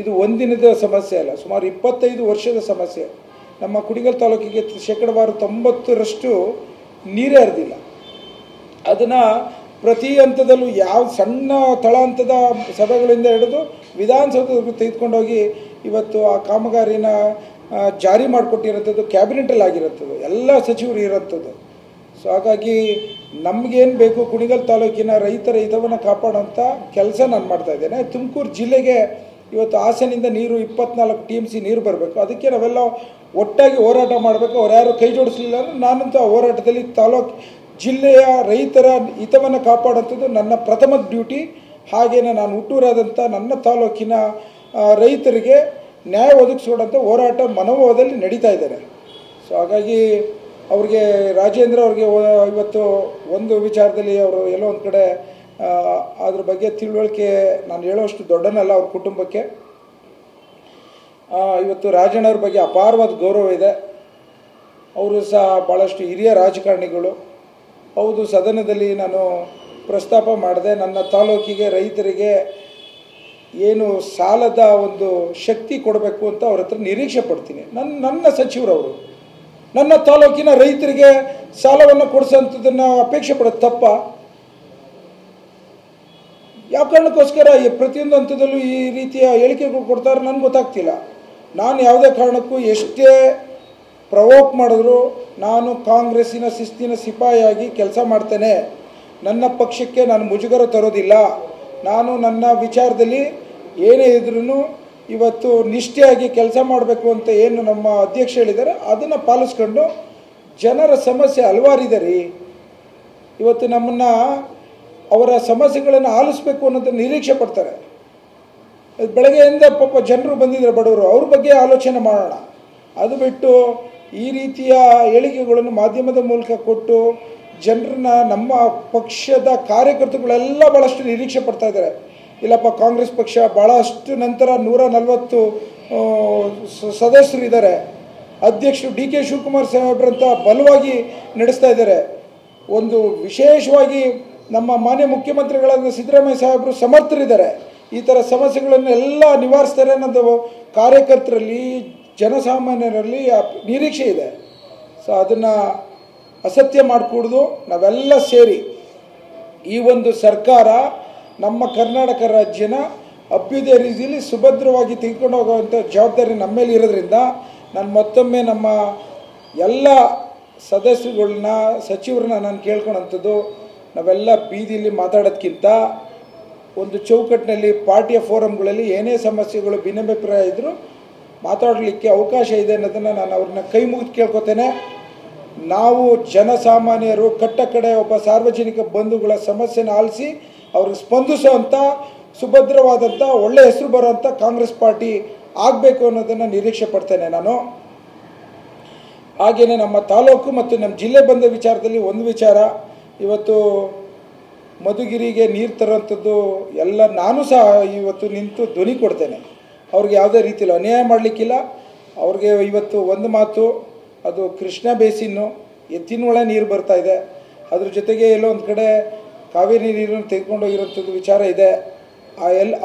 ಇದು ಒಂದಿನದ ಸಮಸ್ಯೆ ಅಲ್ಲ, ಸುಮಾರು 25 ವರ್ಷದ ಸಮಸ್ಯೆ. ನಮ್ಮ ಕುಣಿಗಲ್ ತಾಲೂಕಿಗೆ ಶೇಕಡವಾರು 90ರಷ್ಟು ನೀರೇ ಹರಿದಿಲ್ಲ. ಅದನ್ನು ಪ್ರತಿ ಹಂತದಲ್ಲೂ ಯಾವ ಸಣ್ಣ ತಳಹಂತದ ಸಭೆಗಳಿಂದ ಹಿಡಿದು ವಿಧಾನಸೌಧವರೆಗೂ ತೆಗೆದುಕೊಂಡೋಗಿ ಇವತ್ತು ಆ ಕಾಮಗಾರಿನ ಜಾರಿ ಮಾಡಿಕೊಟ್ಟಿರೋಂಥದ್ದು ಕ್ಯಾಬಿನೆಟಲ್ಲಿ ಆಗಿರೋಂಥದ್ದು, ಎಲ್ಲ ಸಚಿವರು ಇರೋಂಥದ್ದು. ಸೊ ಹಾಗಾಗಿ ನಮಗೇನು ಬೇಕು, ಕುಣಿಗಲ್ ತಾಲೂಕಿನ ರೈತರ ಹಿತವನ್ನು ಕಾಪಾಡೋಂಥ ಕೆಲಸ ನಾನು ಮಾಡ್ತಾಯಿದ್ದೇನೆ. ತುಮಕೂರು ಜಿಲ್ಲೆಗೆ ಇವತ್ತು ಹಾಸನಿಂದ ನೀರು 24 TMC ನೀರು ಬರಬೇಕು. ಅದಕ್ಕೆ ನಾವೆಲ್ಲ ಒಟ್ಟಾಗಿ ಹೋರಾಟ ಮಾಡಬೇಕು. ಅವ್ರು ಯಾರು ಕೈ ಜೋಡಿಸಲಿಲ್ಲ ಅಂದರೆ ನಾನಂತೂ ಆ ಹೋರಾಟದಲ್ಲಿ ಜಿಲ್ಲೆಯ ರೈತರ ಹಿತವನ್ನು ಕಾಪಾಡೋಂಥದ್ದು ನನ್ನ ಪ್ರಥಮ ಡ್ಯೂಟಿ. ಹಾಗೆಯೇ ನಾನು ಹುಟ್ಟೂರಾದಂಥ ನನ್ನ ತಾಲೂಕಿನ ರೈತರಿಗೆ ನ್ಯಾಯ ಒದಗಿಸ್ಕೊಡೋಂಥ ಹೋರಾಟ ಮನೋಭಾವದಲ್ಲಿ ನಡೀತಾ ಇದ್ದಾರೆ. ಸೊ ಹಾಗಾಗಿ ಅವ್ರಿಗೆ ರಾಜೇಂದ್ರ ಅವ್ರಿಗೆ ಇವತ್ತು ಒಂದು ವಿಚಾರದಲ್ಲಿ ಅವರು ಎಲ್ಲೋ ಒಂದು ಕಡೆ ಅದ್ರ ಬಗ್ಗೆ ತಿಳುವಳಿಕೆ ನಾನು ಹೇಳೋಷ್ಟು ದೊಡ್ಡನಲ್ಲ ಅವ್ರ ಕುಟುಂಬಕ್ಕೆ. ಇವತ್ತು ರಾಜಣ್ಣವ್ರ ಬಗ್ಗೆ ಅಪಾರವಾದ ಗೌರವ ಇದೆ. ಅವರು ಸಹ ಭಾಳಷ್ಟು ಹಿರಿಯ ರಾಜಕಾರಣಿಗಳು. ಹೌದು, ಸದನದಲ್ಲಿ ನಾನು ಪ್ರಸ್ತಾಪ ಮಾಡಿದೆ, ನನ್ನ ತಾಲೂಕಿಗೆ ರೈತರಿಗೆ ಏನು ಸಾಲದ ಒಂದು ಶಕ್ತಿ ಕೊಡಬೇಕು ಅಂತ ಅವ್ರ ಹತ್ರ ನಿರೀಕ್ಷೆ ಪಡ್ತೀನಿ. ನನ್ನ ಸಚಿವರವರು ನನ್ನ ತಾಲೂಕಿನ ರೈತರಿಗೆ ಸಾಲವನ್ನು ಕೊಡಿಸೋಂಥದ್ದನ್ನು ಅಪೇಕ್ಷೆ ಪಡೋದು ತಪ್ಪ? ಯಾವ ಕಾರಣಕ್ಕೋಸ್ಕರ ಪ್ರತಿಯೊಂದು ಹಂತದಲ್ಲೂ ಈ ರೀತಿಯ ಹೇಳಿಕೆಗಳು ಕೊಡ್ತಾರೆ ನನಗೆ ಗೊತ್ತಾಗ್ತಿಲ್ಲ. ನಾನು ಯಾವುದೇ ಕಾರಣಕ್ಕೂ ಎಷ್ಟೇ ಪ್ರವೋಕ್ ಮಾಡಿದ್ರು ನಾನು ಕಾಂಗ್ರೆಸ್ಸಿನ ಶಿಸ್ತಿನ ಸಿಪಾಯಿಯಾಗಿ ಕೆಲಸ ಮಾಡ್ತೇನೆ. ನನ್ನ ಪಕ್ಷಕ್ಕೆ ನಾನು ಮುಜುಗರ ತರೋದಿಲ್ಲ. ನಾನು ನನ್ನ ವಿಚಾರದಲ್ಲಿ ಏನೇ ಇದ್ರೂ ಇವತ್ತು ನಿಷ್ಠೆಯಾಗಿ ಕೆಲಸ ಮಾಡಬೇಕು ಅಂತ ಏನು ನಮ್ಮ ಅಧ್ಯಕ್ಷ ಹೇಳಿದ್ದಾರೆ ಅದನ್ನು ಪಾಲಿಸ್ಕೊಂಡು ಜನರ ಸಮಸ್ಯೆ ಹಲವಾರಿದೆ ರೀ. ಇವತ್ತು ನಮ್ಮನ್ನು ಅವರ ಸಮಸ್ಯೆಗಳನ್ನು ಆಲಿಸ್ಬೇಕು ಅನ್ನೋದು ನಿರೀಕ್ಷೆ ಪಡ್ತಾರೆ. ಬೆಳಗ್ಗೆಯಿಂದ ಪಾಪ ಜನರು ಬಂದಿದ್ದಾರೆ, ಬಡವರು, ಅವ್ರ ಬಗ್ಗೆ ಆಲೋಚನೆ ಮಾಡೋಣ. ಅದು ಬಿಟ್ಟು ಈ ರೀತಿಯ ಹೇಳಿಕೆಗಳನ್ನು ಮಾಧ್ಯಮದ ಮೂಲಕ ಕೊಟ್ಟು ಜನರನ್ನ, ನಮ್ಮ ಪಕ್ಷದ ಕಾರ್ಯಕರ್ತರುಗಳೆಲ್ಲ ಭಾಳಷ್ಟು ನಿರೀಕ್ಷೆ ಪಡ್ತಾ ಇದ್ದಾರೆ. ಇಲ್ಲಪ್ಪ, ಕಾಂಗ್ರೆಸ್ ಪಕ್ಷ ಭಾಳಷ್ಟು ನಂತರ 140 ಸದಸ್ಯರು ಇದ್ದಾರೆ. ಅಧ್ಯಕ್ಷರು DK ಶಿವಕುಮಾರ್ ಸಾಹೇಬ್ರಂತ ಬಲವಾಗಿ ನಡೆಸ್ತಾ ಇದ್ದಾರೆ. ಒಂದು ವಿಶೇಷವಾಗಿ ನಮ್ಮ ಮಾನ್ಯ ಮುಖ್ಯಮಂತ್ರಿಗಳಾದ ಸಿದ್ದರಾಮಯ್ಯ ಸಾಹೇಬರು ಸಮರ್ಥರಿದ್ದಾರೆ. ಈ ಥರ ಸಮಸ್ಯೆಗಳನ್ನೆಲ್ಲ ನಿವಾರಿಸ್ತಾರೆ ಅನ್ನೋದು ಕಾರ್ಯಕರ್ತರಲ್ಲಿ, ಜನಸಾಮಾನ್ಯರಲ್ಲಿ ನಿರೀಕ್ಷೆ ಇದೆ. ಸೊ ಅದನ್ನು ಅಸತ್ಯ ಮಾಡಿಕೊಡ್ದು ನಾವೆಲ್ಲ ಸೇರಿ ಈ ಒಂದು ಸರ್ಕಾರ ನಮ್ಮ ಕರ್ನಾಟಕ ರಾಜ್ಯನ ಅಭ್ಯುದಯ ರೀತಿಯಲ್ಲಿ ಸುಭದ್ರವಾಗಿ ತೆಗೆದುಕೊಂಡು ಹೋಗುವಂಥ ಜವಾಬ್ದಾರಿ ನಮ್ಮ ಮೇಲೆ ಇರೋದ್ರಿಂದ ನಾನು ಮತ್ತೊಮ್ಮೆ ನಮ್ಮ ಎಲ್ಲ ಸದಸ್ಯರುಗಳನ್ನ, ಸಚಿವರನ್ನ ನಾನು ಕೇಳ್ಕೊಳ್ಳೋಂಥದ್ದು, ನಾವೆಲ್ಲ ಬೀದಿಯಲ್ಲಿ ಮಾತಾಡೋದಕ್ಕಿಂತ ಒಂದು ಚೌಕಟ್ಟಿನಲ್ಲಿ ಪಾರ್ಟಿಯ ಫೋರಮ್ಗಳಲ್ಲಿ ಏನೇ ಸಮಸ್ಯೆಗಳು ಭಿನ್ನಾಭಿಪ್ರಾಯ ಇದ್ದರೂ ಮಾತಾಡಲಿಕ್ಕೆ ಅವಕಾಶ ಇದೆ ಅನ್ನೋದನ್ನು ನಾನು ಅವ್ರನ್ನ ಕೈ ಮುಗಿದು ಕೇಳ್ಕೊತೇನೆ. ನಾವು ಜನಸಾಮಾನ್ಯರು ಕಟ್ಟ ಕಡೆ ಒಬ್ಬ ಸಾರ್ವಜನಿಕ ಬಂಧುಗಳ ಸಮಸ್ಯೆನ ಆಲಿಸಿ ಅವ್ರಿಗೆ ಸ್ಪಂದಿಸುವಂಥ ಸುಭದ್ರವಾದಂಥ ಒಳ್ಳೆ ಹೆಸರು ಬರೋವಂಥ ಕಾಂಗ್ರೆಸ್ ಪಾರ್ಟಿ ಆಗಬೇಕು ಅನ್ನೋದನ್ನು ನಿರೀಕ್ಷೆ ಪಡ್ತೇನೆ ನಾನು. ಹಾಗೆಯೇ ನಮ್ಮ ತಾಲೂಕು ಮತ್ತು ನಮ್ಮ ಜಿಲ್ಲೆ ಬಂದ ವಿಚಾರದಲ್ಲಿ ಒಂದು ವಿಚಾರ, ಇವತ್ತು ಮಧುಗಿರಿಗೆ ನೀರು ತರೋಂಥದ್ದು ಎಲ್ಲ ನಾನು ಸಹ ಇವತ್ತು ನಿಂತು ಧ್ವನಿ ಕೊಡ್ತೇನೆ. ಅವ್ರಿಗೆ ಯಾವುದೇ ರೀತಿಯಲ್ಲಿ ಅನ್ಯಾಯ ಮಾಡಲಿಕ್ಕಿಲ್ಲ. ಅವ್ರಿಗೆ ಇವತ್ತು ಒಂದು ಮಾತು, ಅದು ಕೃಷ್ಣ ಬೇಸಿನ್ನು ಎತ್ತಿನೊಳ ನೀರು ಬರ್ತಾಯಿದೆ, ಅದ್ರ ಜೊತೆಗೆ ಎಲ್ಲೋ ಒಂದು ಕಡೆ ಕಾವೇರಿ ನೀರನ್ನು ತೆಗೆದುಕೊಂಡೋಗಿರೋಂಥದ್ದು ವಿಚಾರ ಇದೆ.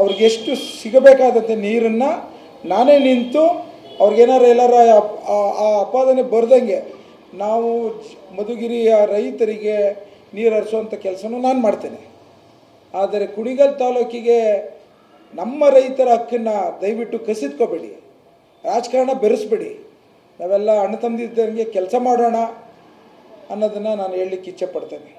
ಅವ್ರಿಗೆ ಎಷ್ಟು ಸಿಗಬೇಕಾದಂಥ ನೀರನ್ನು ನಾನೇ ನಿಂತು ಅವ್ರಿಗೇನಾರು ಎಲ್ಲರ ಆ ಅಪಾದನೆ ಬರ್ದಂಗೆ ನಾವು ಮಧುಗಿರಿಯ ರೈತರಿಗೆ ನೀರು ಹರಿಸುವಂಥ ಕೆಲಸನೂ ನಾನು ಮಾಡ್ತೇನೆ. ಆದರೆ ಕುಣಿಗಲ್ ತಾಲೂಕಿಗೆ ನಮ್ಮ ರೈತರ ಹಕ್ಕನ್ನು ದಯವಿಟ್ಟು ಕಸಿದ್ಕೋಬೇಡಿ, ರಾಜಕಾರಣ ಬೆರೆಸ್ಬೇಡಿ. ನಾವೆಲ್ಲ ಅಣ್ಣ ತಮ್ಮದಿದ್ದಂಗೆ ಕೆಲಸ ಮಾಡೋಣ ಅನ್ನೋದನ್ನು ನಾನು ಹೇಳಲಿಕ್ಕೆ ಇಚ್ಛೆ ಪಡ್ತೇನೆ.